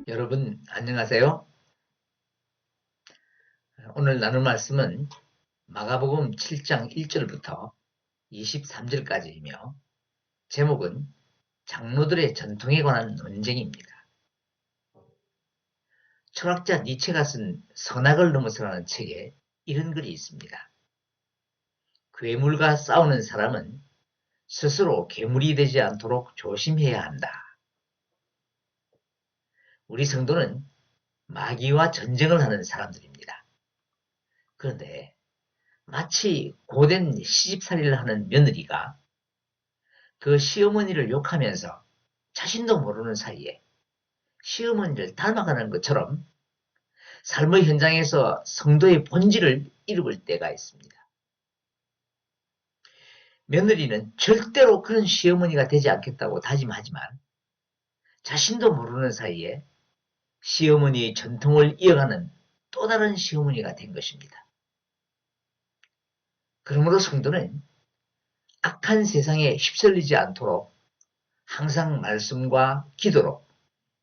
여러분 안녕하세요. 오늘 나눌 말씀은 마가복음 7장 1절부터 23절까지이며 제목은 장로들의 전통에 관한 논쟁입니다. 철학자 니체가 쓴 선악을 넘어서라는 책에 이런 글이 있습니다. 괴물과 싸우는 사람은 스스로 괴물이 되지 않도록 조심해야 한다. 우리 성도는 마귀와 전쟁을 하는 사람들입니다. 그런데 마치 고된 시집살이를 하는 며느리가 그 시어머니를 욕하면서 자신도 모르는 사이에 시어머니를 닮아가는 것처럼 삶의 현장에서 성도의 본질을 잃어볼 때가 있습니다. 며느리는 절대로 그런 시어머니가 되지 않겠다고 다짐하지만 자신도 모르는 사이에 시어머니의 전통을 이어가는 또 다른 시어머니가 된 것입니다. 그러므로 성도는 악한 세상에 휩쓸리지 않도록 항상 말씀과 기도로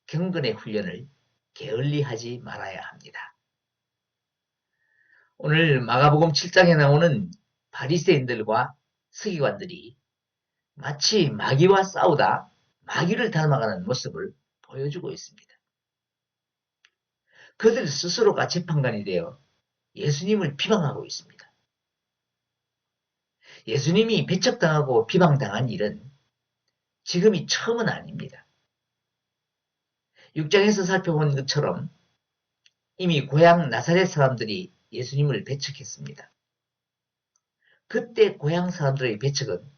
경건의 훈련을 게을리하지 말아야 합니다. 오늘 마가복음 7장에 나오는 바리새인들과 서기관들이 마치 마귀와 싸우다 마귀를 닮아가는 모습을 보여주고 있습니다. 그들 스스로가 재판관이 되어 예수님을 비방하고 있습니다. 예수님이 배척당하고 비방당한 일은 지금이 처음은 아닙니다. 6장에서 살펴본 것처럼 이미 고향 나사렛 사람들이 예수님을 배척했습니다. 그때 고향 사람들의 배척은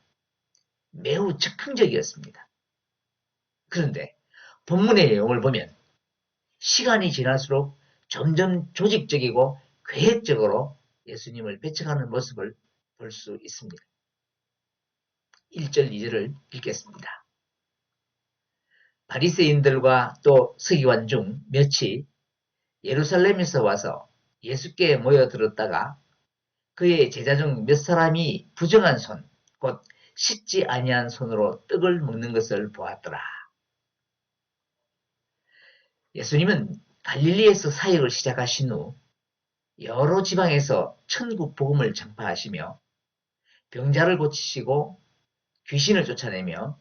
매우 즉흥적이었습니다. 그런데 본문의 내용을 보면 시간이 지날수록 점점 조직적이고 계획적으로 예수님을 배척하는 모습을 볼 수 있습니다. 1절, 2절을 읽겠습니다. 바리새인들과 또 서기관 중 몇이 예루살렘에서 와서 예수께 모여들었다가 그의 제자 중 몇 사람이 부정한 손, 곧 씻지 아니한 손으로 떡을 먹는 것을 보았더라. 예수님은 갈릴리에서 사역을 시작하신 후 여러 지방에서 천국 복음을 전파하시며 병자를 고치시고 귀신을 쫓아내며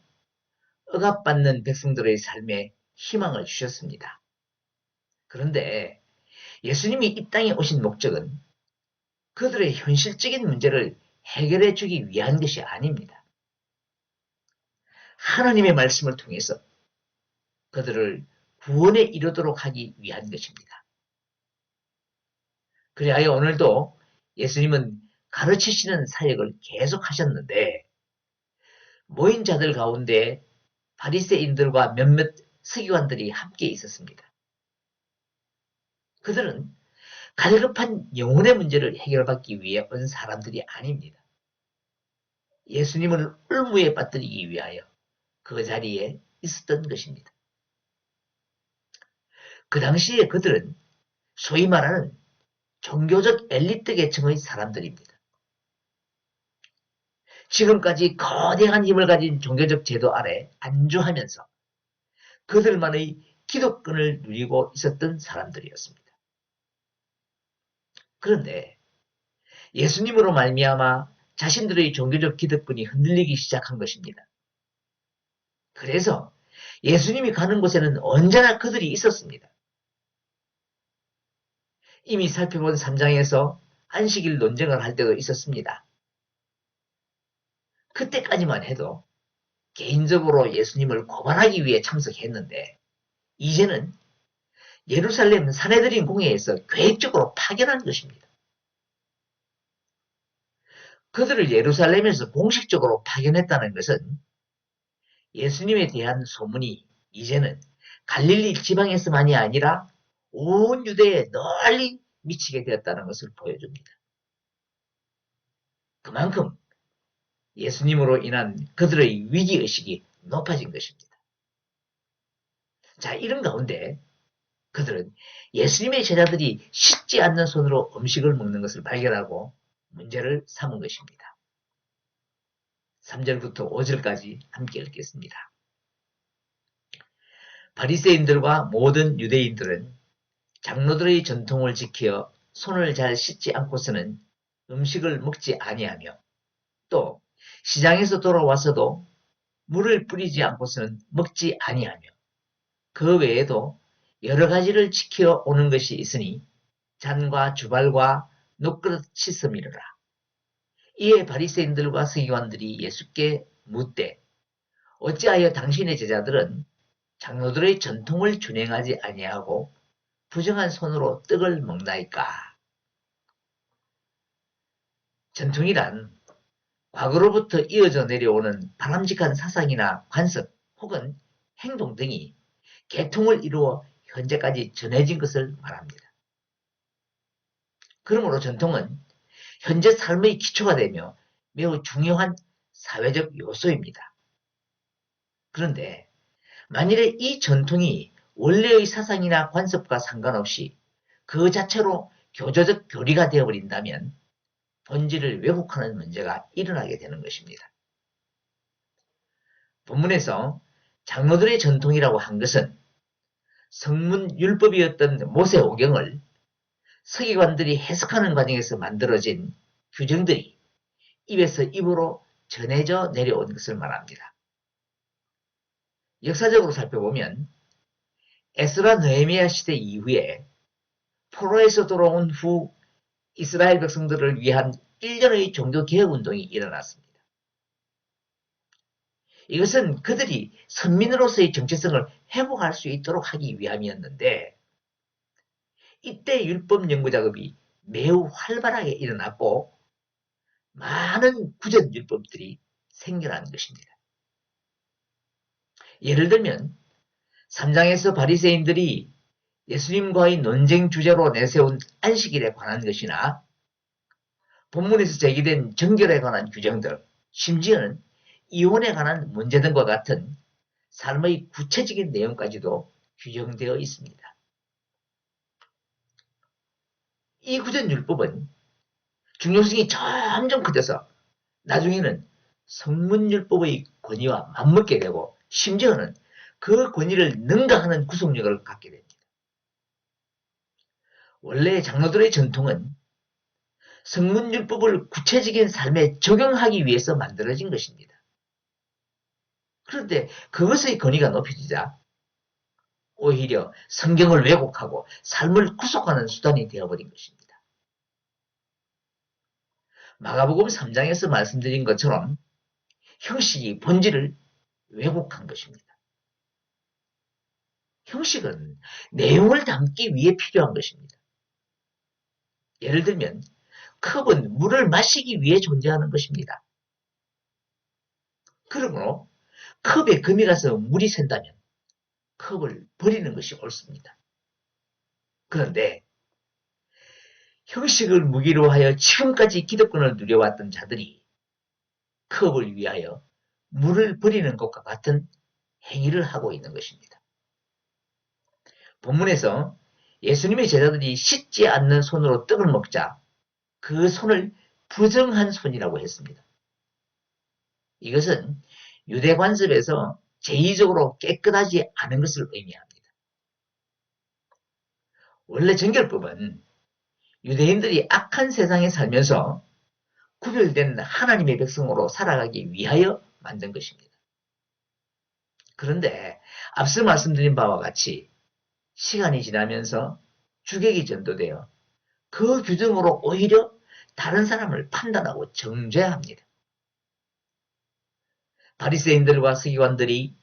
억압받는 백성들의 삶에 희망을 주셨습니다. 그런데 예수님이 이 땅에 오신 목적은 그들의 현실적인 문제를 해결해 주기 위한 것이 아닙니다. 하나님의 말씀을 통해서 그들을 구원에 이르도록 하기 위한 것입니다. 그리하여 오늘도 예수님은 가르치시는 사역을 계속하셨는데 모인 자들 가운데 바리새인들과 몇몇 서기관들이 함께 있었습니다. 그들은 갈급한 영혼의 문제를 해결받기 위해 온 사람들이 아닙니다. 예수님을 올무에 빠뜨리기 위하여 그 자리에 있었던 것입니다. 그 당시에 그들은 소위 말하는 종교적 엘리트 계층의 사람들입니다. 지금까지 거대한 힘을 가진 종교적 제도 아래 안주하면서 그들만의 기득권을 누리고 있었던 사람들이었습니다. 그런데 예수님으로 말미암아 자신들의 종교적 기득권이 흔들리기 시작한 것입니다. 그래서 예수님이 가는 곳에는 언제나 그들이 있었습니다. 이미 살펴본 3장에서 안식일 논쟁을 할 때도 있었습니다. 그때까지만 해도 개인적으로 예수님을 고발하기 위해 참석했는데 이제는 예루살렘 산헤드린 공회에서 계획적으로 파견한 것입니다. 그들을 예루살렘에서 공식적으로 파견했다는 것은 예수님에 대한 소문이 이제는 갈릴리 지방에서만이 아니라 온 유대에 널리 미치게 되었다는 것을 보여줍니다. 그만큼 예수님으로 인한 그들의 위기의식이 높아진 것입니다. 자, 이런 가운데 그들은 예수님의 제자들이 씻지 않는 손으로 음식을 먹는 것을 발견하고 문제를 삼은 것입니다. 3절부터 5절까지 함께 읽겠습니다. 바리새인들과 모든 유대인들은 장로들의 전통을 지켜 손을 잘 씻지 않고서는 음식을 먹지 아니하며 또 시장에서 돌아와서도 물을 뿌리지 않고서는 먹지 아니하며 그 외에도 여러 가지를 지켜 오는 것이 있으니 잔과 주발과 녹그릇 씻음이라. 이에 바리새인들과 서기관들이 예수께 묻되 어찌하여 당신의 제자들은 장로들의 전통을 준행하지 아니하고 부정한 손으로 떡을 먹나이까? 전통이란 과거로부터 이어져 내려오는 바람직한 사상이나 관습 혹은 행동 등이 계통을 이루어 현재까지 전해진 것을 말합니다. 그러므로 전통은 현재 삶의 기초가 되며 매우 중요한 사회적 요소입니다. 그런데 만일에 이 전통이 원래의 사상이나 관습과 상관없이 그 자체로 교조적 교리가 되어버린다면 본질을 왜곡하는 문제가 일어나게 되는 것입니다. 본문에서 장로들의 전통이라고 한 것은 성문율법이었던 모세오경을 서기관들이 해석하는 과정에서 만들어진 규정들이 입에서 입으로 전해져 내려온 것을 말합니다. 역사적으로 살펴보면 에스라 느헤미야 시대 이후에 포로에서 돌아온 후 이스라엘 백성들을 위한 1년의 종교개혁운동이 일어났습니다. 이것은 그들이 선민으로서의 정체성을 회복할 수 있도록 하기 위함이었는데 이때 율법 연구 작업이 매우 활발하게 일어났고 많은 구전 율법들이 생겨난 것입니다. 예를 들면 3장에서 바리새인들이 예수님과의 논쟁 주제로 내세운 안식일에 관한 것이나 본문에서 제기된 정결에 관한 규정들, 심지어는 이혼에 관한 문제 등과 같은 삶의 구체적인 내용까지도 규정되어 있습니다. 이 구전율법은 중요성이 점점 커져서 나중에는 성문율법의 권위와 맞먹게 되고 심지어는 그 권위를 능가하는 구속력을 갖게 됩니다. 원래 장로들의 전통은 성문율법을 구체적인 삶에 적용하기 위해서 만들어진 것입니다. 그런데 그것의 권위가 높여지자 오히려 성경을 왜곡하고 삶을 구속하는 수단이 되어버린 것입니다. 마가복음 3장에서 말씀드린 것처럼 형식이 본질을 왜곡한 것입니다. 형식은 내용을 담기 위해 필요한 것입니다. 예를 들면 컵은 물을 마시기 위해 존재하는 것입니다. 그러므로 컵에 금이 가서 물이 샌다면 컵을 버리는 것이 옳습니다. 그런데 형식을 무기로 하여 지금까지 기득권을 누려왔던 자들이 컵을 위하여 물을 버리는 것과 같은 행위를 하고 있는 것입니다. 본문에서 예수님의 제자들이 씻지 않는 손으로 떡을 먹자 그 손을 부정한 손이라고 했습니다. 이것은 유대 관습에서 제의적으로 깨끗하지 않은 것을 의미합니다. 원래 정결법은 유대인들이 악한 세상에 살면서 구별된 하나님의 백성으로 살아가기 위하여 만든 것입니다. 그런데 앞서 말씀드린 바와 같이 시간이 지나면서 주객이 전도되어 그 규정으로 오히려 다른 사람을 판단하고 정죄합니다. 바리새인들과 서기관들이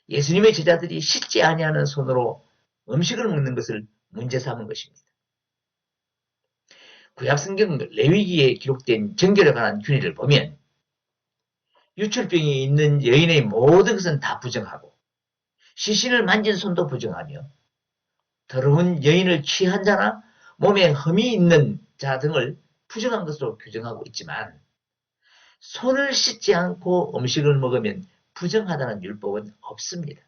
예수님의 제자들이 씻지 아니하는 손으로 음식을 먹는 것을 문제 삼은 것입니다. 구약성경 레위기에 기록된 정결에 관한 규례를 보면 유출병이 있는 여인의 모든 것은 다 부정하고 시신을 만진 손도 부정하며 더러운 여인을 취한 자나 몸에 흠이 있는 자 등을 부정한 것으로 규정하고 있지만 손을 씻지 않고 음식을 먹으면 부정하다는 율법은 없습니다.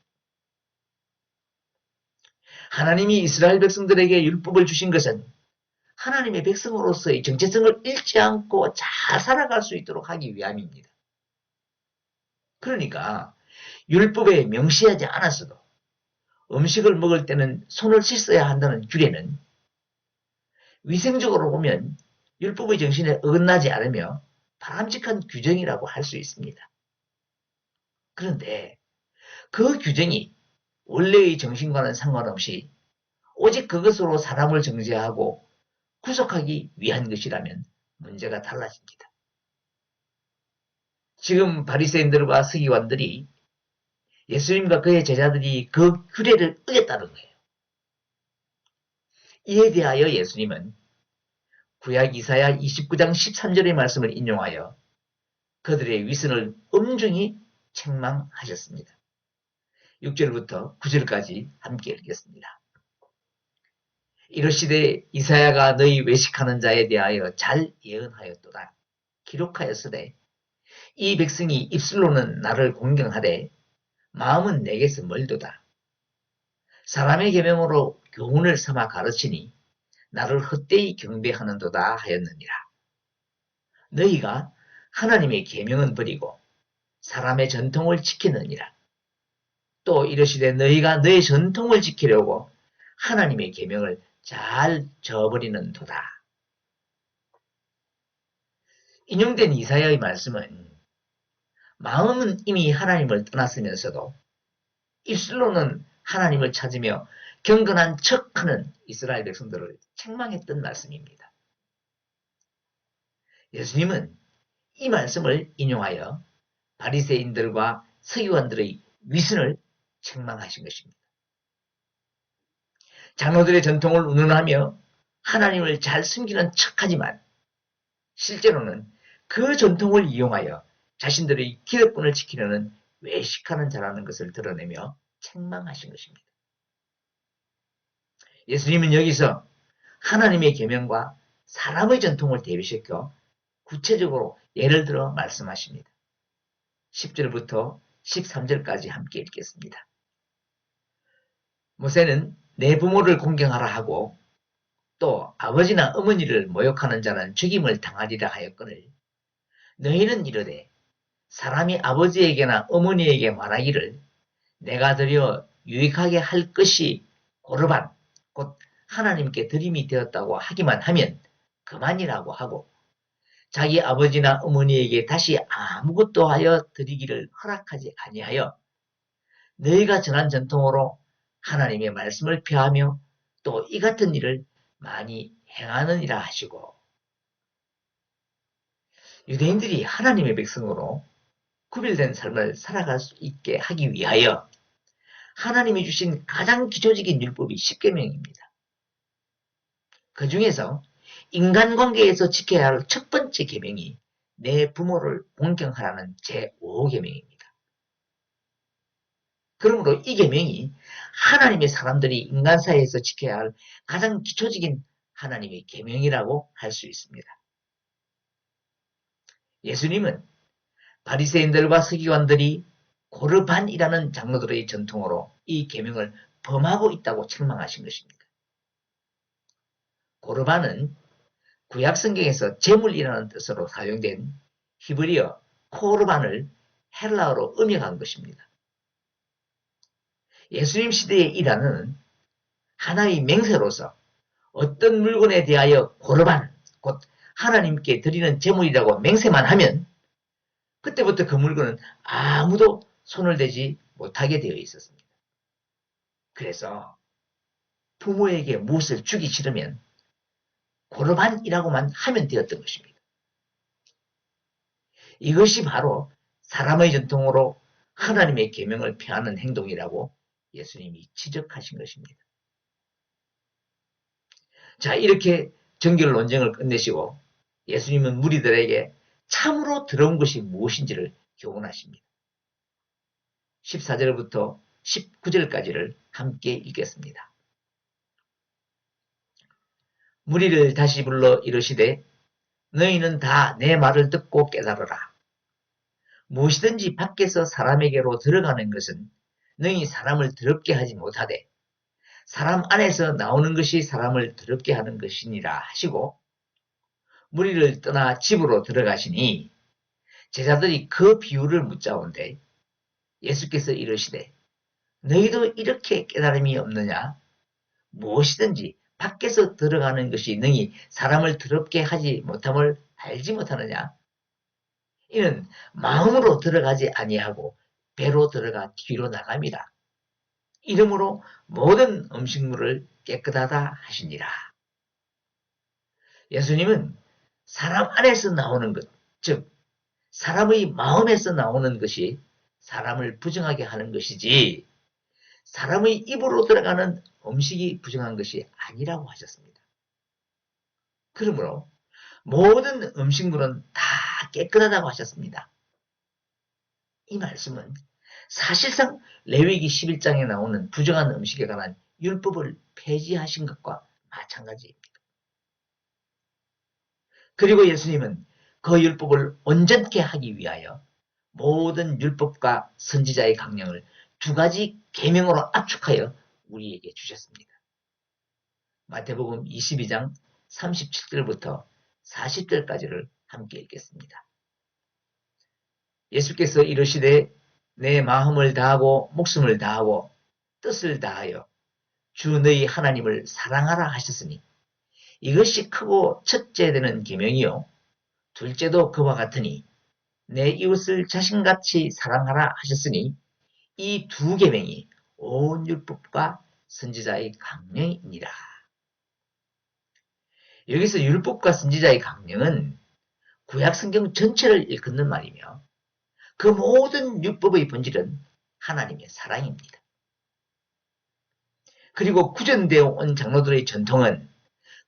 하나님이 이스라엘 백성들에게 율법을 주신 것은 하나님의 백성으로서의 정체성을 잃지 않고 잘 살아갈 수 있도록 하기 위함입니다. 그러니까 율법에 명시하지 않았어도 음식을 먹을 때는 손을 씻어야 한다는 규례는 위생적으로 보면 율법의 정신에 어긋나지 않으며 바람직한 규정이라고 할 수 있습니다. 그런데 그 규정이 원래의 정신과는 상관없이 오직 그것으로 사람을 정죄하고 구속하기 위한 것이라면 문제가 달라집니다. 지금 바리새인들과 서기관들이 예수님과 그의 제자들이 그 규례를 어겼다는 거예요. 이에 대하여 예수님은 구약 이사야 29장 13절의 말씀을 인용하여 그들의 위선을 엄중히 책망하셨습니다. 6절부터 9절까지 함께 읽겠습니다. 이르시되 이사야가 너희 외식하는 자에 대하여 잘 예언하였도다. 기록하였으되 이 백성이 입술로는 나를 공경하되 마음은 내게서 멀도다. 사람의 계명으로 교훈을 삼아 가르치니 나를 헛되이 경배하는도다 하였느니라. 너희가 하나님의 계명은 버리고 사람의 전통을 지키느니라. 또 이르시되 너희가 너의 전통을 지키려고 하나님의 계명을 잘 저버리는도다. 인용된 이사야의 말씀은 마음은 이미 하나님을 떠났으면서도 입술로는 하나님을 찾으며 경건한 척하는 이스라엘 백성들을 책망했던 말씀입니다. 예수님은 이 말씀을 인용하여 바리새인들과 서기관들의 위선을 책망하신 것입니다. 장로들의 전통을 운운하며 하나님을 잘 숨기는 척하지만 실제로는 그 전통을 이용하여 자신들의 기득권을 지키려는 외식하는 자라는 것을 드러내며 책망하신 것입니다. 예수님은 여기서 하나님의 계명과 사람의 전통을 대비시켜 구체적으로 예를 들어 말씀하십니다. 10절부터 13절까지 함께 읽겠습니다. 모세는 내 부모를 공경하라 하고 또 아버지나 어머니를 모욕하는 자는 죽임을 당하리라 하였거늘 너희는 이르되 사람이 아버지에게나 어머니에게 말하기를 내가 드려 유익하게 할 것이 고르반 곧 하나님께 드림이 되었다고 하기만 하면 그만이라고 하고 자기 아버지나 어머니에게 다시 아무것도 하여 드리기를 허락하지 아니하여 너희가 전한 전통으로 하나님의 말씀을 폐하며 또 이 같은 일을 많이 행하느니라 하시고 유대인들이 하나님의 백성으로 구별된 삶을 살아갈 수 있게 하기 위하여 하나님이 주신 가장 기초적인 율법이 십계명입니다. 그 중에서 인간관계에서 지켜야 할 첫 번째 계명이 내 부모를 공경하라는 제5계명입니다. 그러므로 이 계명이 하나님의 사람들이 인간 사이에서 지켜야 할 가장 기초적인 하나님의 계명이라고 할 수 있습니다. 예수님은 바리새인들과 서기관들이 고르반이라는 장로들의 전통으로 이 계명을 범하고 있다고 책망하신 것입니다. 고르반은 구약 성경에서 제물이라는 뜻으로 사용된 히브리어 코르반을 헬라어로 음역한 것입니다. 예수님 시대의 이 단어는 하나의 맹세로서 어떤 물건에 대하여 고르반, 곧 하나님께 드리는 제물이라고 맹세만 하면 그때부터 그 물건은 아무도 손을 대지 못하게 되어 있었습니다. 그래서 부모에게 무엇을 주기 싫으면 고르반이라고만 하면 되었던 것입니다. 이것이 바로 사람의 전통으로 하나님의 계명을 폐하는 행동이라고 예수님이 지적하신 것입니다. 자, 이렇게 정결 논쟁을 끝내시고 예수님은 무리들에게 참으로 더러운 것이 무엇인지를 교훈하십니다. 14절부터 19절까지를 함께 읽겠습니다. 무리를 다시 불러 이르시되 너희는 다 내 말을 듣고 깨달으라. 무엇이든지 밖에서 사람에게로 들어가는 것은 너희 사람을 더럽게 하지 못하되 사람 안에서 나오는 것이 사람을 더럽게 하는 것이니라 하시고 무리를 떠나 집으로 들어가시니 제자들이 그 비유를 묻자온데 예수께서 이르시되 너희도 이렇게 깨달음이 없느냐? 무엇이든지 밖에서 들어가는 것이 능히 사람을 더럽게 하지 못함을 알지 못하느냐? 이는 마음으로 들어가지 아니하고 배로 들어가 뒤로 나갑니다. 이러므로 모든 음식물을 깨끗하다 하시니라. 예수님은 사람 안에서 나오는 것, 즉 사람의 마음에서 나오는 것이 사람을 부정하게 하는 것이지 사람의 입으로 들어가는 음식이 부정한 것이 아니라고 하셨습니다. 그러므로 모든 음식물은 다 깨끗하다고 하셨습니다. 이 말씀은 사실상 레위기 11장에 나오는 부정한 음식에 관한 율법을 폐지하신 것과 마찬가지입니다. 그리고 예수님은 그 율법을 온전케 하기 위하여 모든 율법과 선지자의 강령을 두 가지 계명으로 압축하여 우리에게 주셨습니다. 마태복음 22장 37절부터 40절까지를 함께 읽겠습니다. 예수께서 이르시되 내 마음을 다하고 목숨을 다하고 뜻을 다하여 주 너희 하나님을 사랑하라 하셨으니 이것이 크고 첫째 되는 계명이요 둘째도 그와 같으니 내 이웃을 자신같이 사랑하라 하셨으니 이 두 계명이 온 율법과 선지자의 강령이니라. 여기서 율법과 선지자의 강령은 구약 성경 전체를 일컫는 말이며 그 모든 율법의 본질은 하나님의 사랑입니다. 그리고 구전되어 온 장로들의 전통은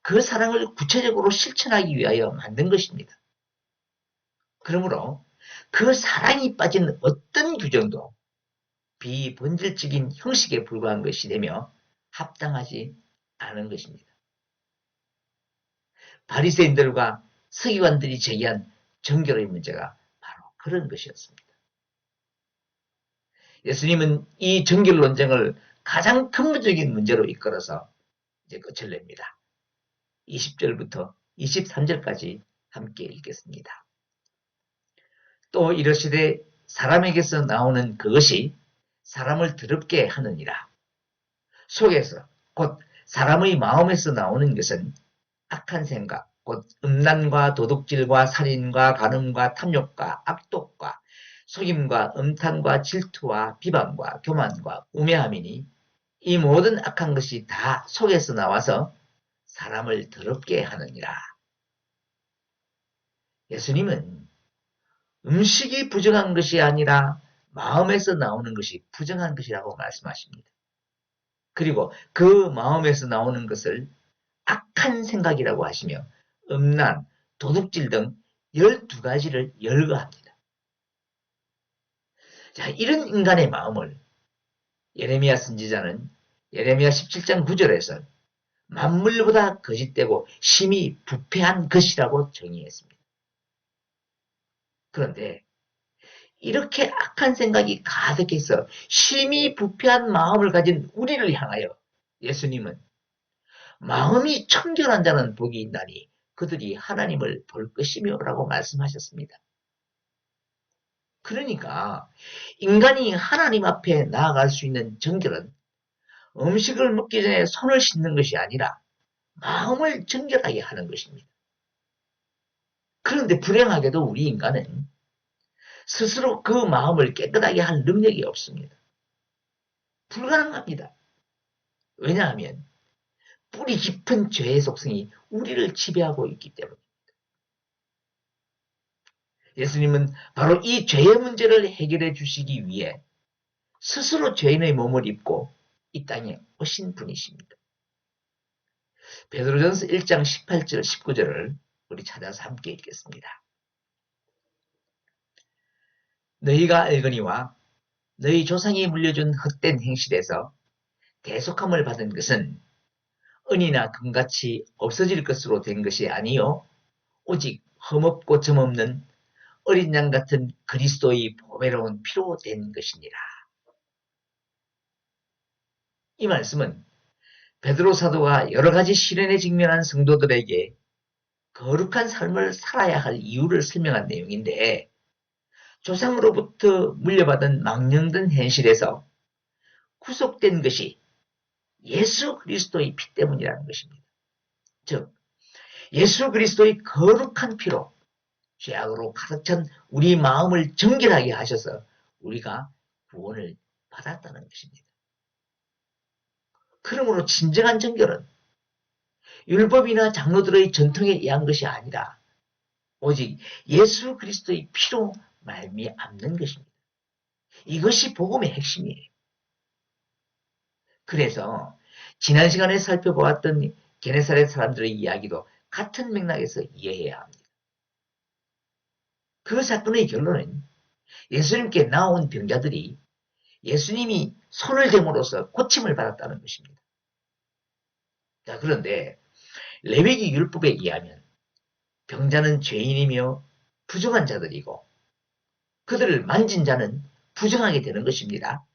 그 사랑을 구체적으로 실천하기 위하여 만든 것입니다. 그러므로 그 사랑이 빠진 어떤 규정도 비본질적인 형식에 불과한 것이 되며 합당하지 않은 것입니다. 바리새인들과 서기관들이 제기한 정결의 문제가 바로 그런 것이었습니다. 예수님은 이 정결 논쟁을 가장 근본적인 문제로 이끌어서 이제 끝을 냅니다. 20절부터 23절까지 함께 읽겠습니다. 또 이르시되 사람에게서 나오는 그것이 사람을 더럽게 하느니라. 속에서 곧 사람의 마음에서 나오는 것은 악한 생각, 곧 음란과 도둑질과 살인과 간음과 탐욕과 악독과 속임과 음탕과 질투와 비방과 교만과 우매함이니 이 모든 악한 것이 다 속에서 나와서 사람을 더럽게 하느니라. 예수님은 음식이 부정한 것이 아니라 마음에서 나오는 것이 부정한 것이라고 말씀하십니다. 그리고 그 마음에서 나오는 것을 악한 생각이라고 하시며 음란, 도둑질 등 12가지를 열거합니다. 자, 이런 인간의 마음을 예레미야 선지자는 예레미야 17장 9절에서 만물보다 거짓되고 심히 부패한 것이라고 정의했습니다. 그런데 이렇게 악한 생각이 가득해서 심히 부패한 마음을 가진 우리를 향하여 예수님은 마음이 청결한 자는 복이 있나니 그들이 하나님을 볼 것이며 라고 말씀하셨습니다. 그러니까 인간이 하나님 앞에 나아갈 수 있는 정결은 음식을 먹기 전에 손을 씻는 것이 아니라 마음을 정결하게 하는 것입니다. 그런데 불행하게도 우리 인간은 스스로 그 마음을 깨끗하게 할 능력이 없습니다. 불가능합니다. 왜냐하면 뿌리 깊은 죄의 속성이 우리를 지배하고 있기 때문입니다. 예수님은 바로 이 죄의 문제를 해결해 주시기 위해 스스로 죄인의 몸을 입고 이 땅에 오신 분이십니다. 베드로전서 1장 18절 19절을 우리 찾아서 함께 읽겠습니다. 너희가 알거니와 너희 조상이 물려준 헛된 행실에서 대속함을 받은 것은 은이나 금같이 없어질 것으로 된 것이 아니요 오직 흠없고 점없는 어린 양 같은 그리스도의 보배로운 피로 된 것이니라. 이 말씀은 베드로 사도가 여러 가지 시련에 직면한 성도들에게 거룩한 삶을 살아야 할 이유를 설명한 내용인데, 조상으로부터 물려받은 망령된 현실에서 구속된 것이 예수 그리스도의 피 때문이라는 것입니다. 즉, 예수 그리스도의 거룩한 피로 죄악으로 가득 찬 우리 마음을 정결하게 하셔서 우리가 구원을 받았다는 것입니다. 그러므로 진정한 정결은 율법이나 장로들의 전통에 의한 것이 아니라 오직 예수 그리스도의 피로 말미암는 것입니다. 이것이 복음의 핵심이에요. 그래서 지난 시간에 살펴보았던 게네사렛 사람들의 이야기도 같은 맥락에서 이해해야 합니다. 그 사건의 결론은 예수님께 나온 병자들이 예수님이 손을 댐으로써 고침을 받았다는 것입니다. 자, 그런데 레위기 율법에 의하면 병자는 죄인이며 부정한 자들이고 그들을 만진 자는 부정하게 되는 것입니다.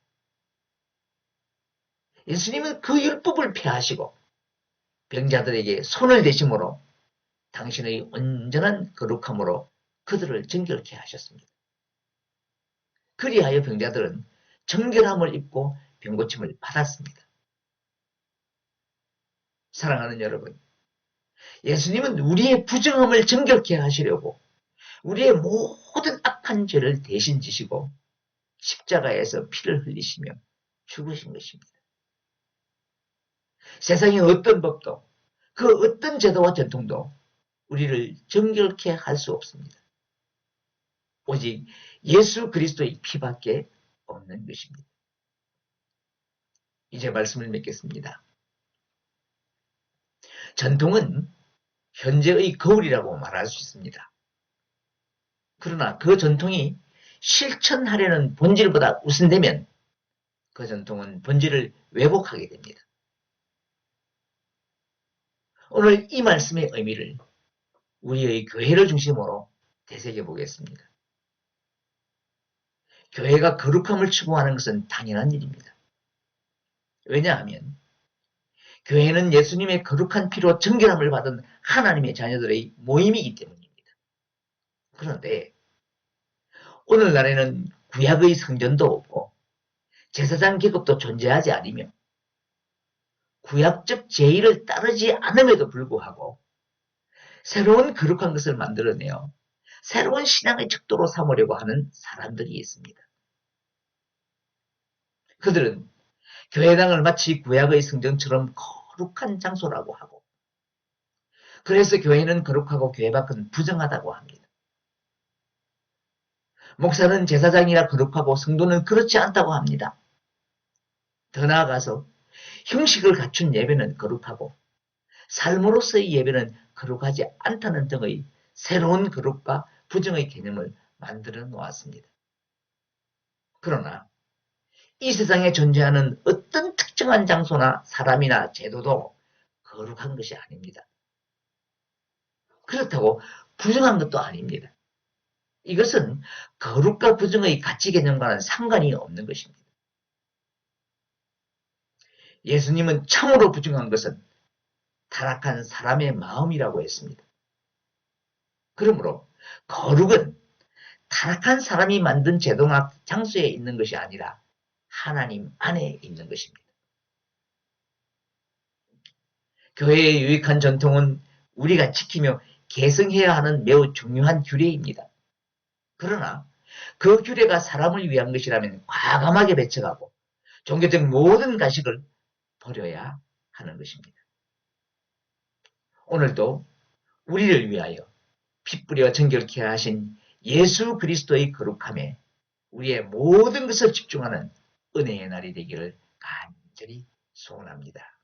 예수님은 그 율법을 폐하시고 병자들에게 손을 대심으로 당신의 온전한 거룩함으로 그들을 정결케 하셨습니다. 그리하여 병자들은 정결함을 입고 병고침을 받았습니다. 사랑하는 여러분, 예수님은 우리의 부정함을 정결케 하시려고 우리의 모든 악한 죄를 대신 지시고 십자가에서 피를 흘리시며 죽으신 것입니다. 세상의 어떤 법도 그 어떤 제도와 전통도 우리를 정결케 할 수 없습니다. 오직 예수 그리스도의 피밖에 없는 것입니다. 이제 말씀을 맺겠습니다. 전통은 현재의 거울이라고 말할 수 있습니다. 그러나 그 전통이 실천하려는 본질보다 우선되면 그 전통은 본질을 왜곡하게 됩니다. 오늘 이 말씀의 의미를 우리의 교회를 중심으로 되새겨 보겠습니다. 교회가 거룩함을 추구하는 것은 당연한 일입니다. 왜냐하면 교회는 예수님의 거룩한 피로 정결함을 받은 하나님의 자녀들의 모임이기 때문입니다. 그런데 오늘날에는 구약의 성전도 없고 제사장 계급도 존재하지 않으며 구약적 제의를 따르지 않음에도 불구하고 새로운 거룩한 것을 만들어내어 새로운 신앙의 척도로 삼으려고 하는 사람들이 있습니다. 그들은 교회당을 마치 구약의 성전처럼 거룩한 장소라고 하고 그래서 교회는 거룩하고 교회 밖은 부정하다고 합니다. 목사는 제사장이라 거룩하고 성도는 그렇지 않다고 합니다. 더 나아가서 형식을 갖춘 예배는 거룩하고 삶으로서의 예배는 거룩하지 않다는 등의 새로운 거룩과 부정의 개념을 만들어 놓았습니다. 그러나 이 세상에 존재하는 어떤 특정한 장소나 사람이나 제도도 거룩한 것이 아닙니다. 그렇다고 부정한 것도 아닙니다. 이것은 거룩과 부정의 가치 개념과는 상관이 없는 것입니다. 예수님은 참으로 부정한 것은 타락한 사람의 마음이라고 했습니다. 그러므로 거룩은 타락한 사람이 만든 제도나 장소에 있는 것이 아니라 하나님 안에 있는 것입니다. 교회의 유익한 전통은 우리가 지키며 계승해야 하는 매우 중요한 규례입니다. 그러나 그 규례가 사람을 위한 것이라면 과감하게 배척하고 종교적 모든 가식을 버려야 하는 것입니다. 오늘도 우리를 위하여 피 뿌려 정결케 하신 예수 그리스도의 거룩함에 우리의 모든 것을 집중하는 은혜의 날이 되기를 간절히 소원합니다.